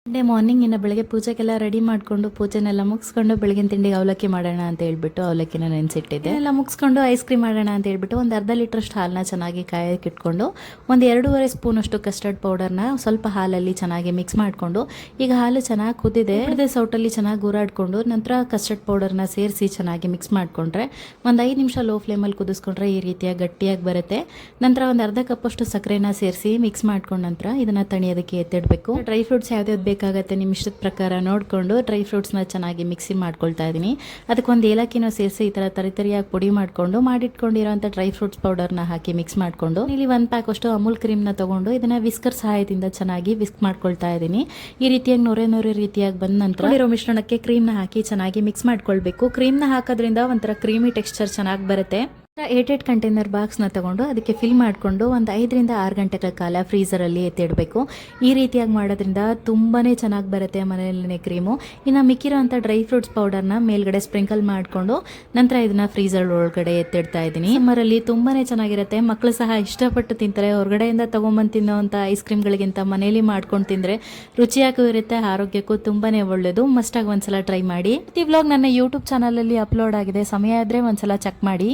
Morning ಇನ್ನು ಬೆಳಗ್ಗೆ ಪೂಜೆಗೆಲ್ಲ ready ಮಾಡಿಕೊಂಡು ಪೂಜೆನೆಲ್ಲ ಮುಗಿಸ್ಕೊಂಡು ಬೆಳಗಿನ ತಿಂಡಿಗೆ ಅವಲಕ್ಕಿ ಮಾಡೋಣ ಅಂತ ಹೇಳ್ಬಿಟ್ಟು ಅವಲಕ್ಕಿನ ನೆನೆಸಿಟ್ಟಿದ್ದೆ. ಎಲ್ಲ ಮುಗಿಸ್ಕೊಂಡು ಐಸ್ ಕ್ರೀಮ್ ಮಾಡೋಣ ಅಂತ ಹೇಳ್ಬಿಟ್ಟು ಒಂದು ಅರ್ಧ ಲೀಟ್ರಷ್ಟು ಹಾಲನ್ನ ಚೆನ್ನಾಗಿ ಕಾಯಕ್ಕೆ ಇಟ್ಕೊಂಡು ಒಂದು 2.5 ಸ್ಪೂನಷ್ಟು ಕಸ್ಟರ್ಡ್ ಪೌಡರ್ನ ಸ್ವಲ್ಪ ಹಾಲಲ್ಲಿ ಚೆನ್ನಾಗಿ ಮಿಕ್ಸ್ ಮಾಡಿಕೊಂಡು, ಈಗ ಹಾಲು ಚೆನ್ನಾಗಿ ಕುದಿದೆ, ಸೌಟಲ್ಲಿ ಚೆನ್ನಾಗಿ ಗೂರಾಡ್ಕೊಂಡು ನಂತರ ಕಸ್ಟರ್ಡ್ ಪೌಡರ್ನ ಸೇರಿಸಿ ಚೆನ್ನಾಗಿ ಮಿಕ್ಸ್ ಮಾಡಿಕೊಂಡ್ರೆ ಒಂದು 5 ನಿಮಿಷ ಲೋ ಫ್ಲೇಮಲ್ಲಿ ಕುದಿಸ್ಕೊಂಡ್ರೆ ಈ ರೀತಿಯಾಗಿ ಗಟ್ಟಿಯಾಗಿ ಬರುತ್ತೆ. ನಂತರ ಒಂದು ಅರ್ಧ ಕಪ್ಪಷ್ಟು ಸಕ್ಕರೆನ ಸೇರಿಸಿ ಮಿಕ್ಸ್ ಮಾಡ್ಕೊಂಡು ನಂತರ ಇದನ್ನು ತಣಿಯೋದಕ್ಕೆ ಎತ್ತಿಡಬೇಕು. ಡ್ರೈ ಫ್ರೂಟ್ಸ್ ಯಾವ್ದು ಬೇಕಾಗುತ್ತೆ ನಿಮ್ಮ ಇಷ್ಟದ ಪ್ರಕಾರ ನೋಡಿಕೊಂಡು ಡ್ರೈ ಫ್ರೂಟ್ಸ್ನ ಚೆನ್ನಾಗಿ ಮಿಕ್ಸಿ ಮಾಡ್ಕೊಳ್ತಾ ಇದ್ದೀನಿ. ಅದಕ್ಕೊಂದು ಏಲಕ್ಕಿನ ಸೇರಿಸಿ ಈ ಥರ ತರಿಯಾಗಿ ಪುಡಿ ಮಾಡಿಕೊಂಡು ಮಾಡಿಟ್ಕೊಂಡಿರೋಂಥ ಡ್ರೈ ಫ್ರೂಟ್ಸ್ ಪೌಡರ್ನ ಹಾಕಿ ಮಿಕ್ಸ್ ಮಾಡಿಕೊಂಡು ಇಲ್ಲಿ 1 ಪ್ಯಾಕ್ ಅಷ್ಟು ಅಮೂಲ್ ಕ್ರೀಮ್ನ ತೊಗೊಂಡು ಇದನ್ನು ವಿಸ್ಕರ್ ಸಹಾಯದಿಂದ ಚೆನ್ನಾಗಿ ವಿಸ್ಕ್ ಮಾಡ್ಕೊಳ್ತಾ ಇದ್ದೀನಿ. ಈ ರೀತಿಯಾಗಿ ನೊರೆ ರೀತಿಯಾಗಿ ಬಂದ ನಂತರ ಇರೋ ಮಿಶ್ರಣಕ್ಕೆ ಕ್ರೀಮ್ನ ಹಾಕಿ ಚೆನ್ನಾಗಿ ಮಿಕ್ಸ್ ಮಾಡ್ಕೊಳ್ಬೇಕು. ಕ್ರೀಮ್ನ ಹಾಕೋದ್ರಿಂದ ಒಂಥರ ಕ್ರೀಮಿ ಟೆಕ್ಸ್ಚರ್ ಚೆನ್ನಾಗಿ ಬರುತ್ತೆ. 8 ಕಂಟೈನರ್ ಬಾಕ್ಸ್ನ ತಗೊಂಡು ಅದಕ್ಕೆ ಫಿಲ್ ಮಾಡಿಕೊಂಡು ಒಂದು 5 ರಿಂದ 6 ಗಂಟೆಗಳ ಕಾಲ ಫ್ರೀಸರಲ್ಲಿ ಎತ್ತಿಡಬೇಕು. ಈ ರೀತಿಯಾಗಿ ಮಾಡೋದ್ರಿಂದ ತುಂಬಾ ಚೆನ್ನಾಗಿ ಬರುತ್ತೆ ಮನೆಯಲ್ಲೇ ಕ್ರೀಮು. ಇನ್ನು ಮಿಕ್ಕಿರೋಂಥ ಡ್ರೈ ಫ್ರೂಟ್ಸ್ ಪೌಡರ್ನ ಮೇಲ್ಗಡೆ ಸ್ಪ್ರಿಂಕಲ್ ಮಾಡಿಕೊಂಡು ನಂತರ ಇದನ್ನು ಫ್ರೀಸರ್ ಒಳಗಡೆ ಎತ್ತಿಡ್ತಾ ಇದ್ದೀನಿ. ಸಮ್ಮರಲ್ಲಿ ತುಂಬಾ ಚೆನ್ನಾಗಿರುತ್ತೆ, ಮಕ್ಕಳು ಸಹ ಇಷ್ಟಪಟ್ಟು ತಿಂತಾರೆ. ಹೊರಗಡೆಯಿಂದ ತೊಗೊಂಬಂದು ತಿನ್ನೋವಂಥ ಐಸ್ ಕ್ರೀಮ್ಗಳಿಗಿಂತ ಮನೇಲಿ ಮಾಡ್ಕೊಂಡು ತಿಂದರೆ ರುಚಿಯಾಗೂ ಇರುತ್ತೆ, ಆರೋಗ್ಯಕ್ಕೂ ತುಂಬಾ ಒಳ್ಳೆಯದು. ಮಸ್ಟಾಗಿ ಒಂದ್ಸಲ ಟ್ರೈ ಮಾಡಿ. ಈ ವ್ಲಾಗ್ ನನ್ನ ಯೂಟ್ಯೂಬ್ ಚಾನಲಲ್ಲಿ ಅಪ್ಲೋಡ್ ಆಗಿದೆ, ಸಮಯ ಇದ್ದರೆ ಒಂದ್ಸಲ ಚೆಕ್ ಮಾಡಿ.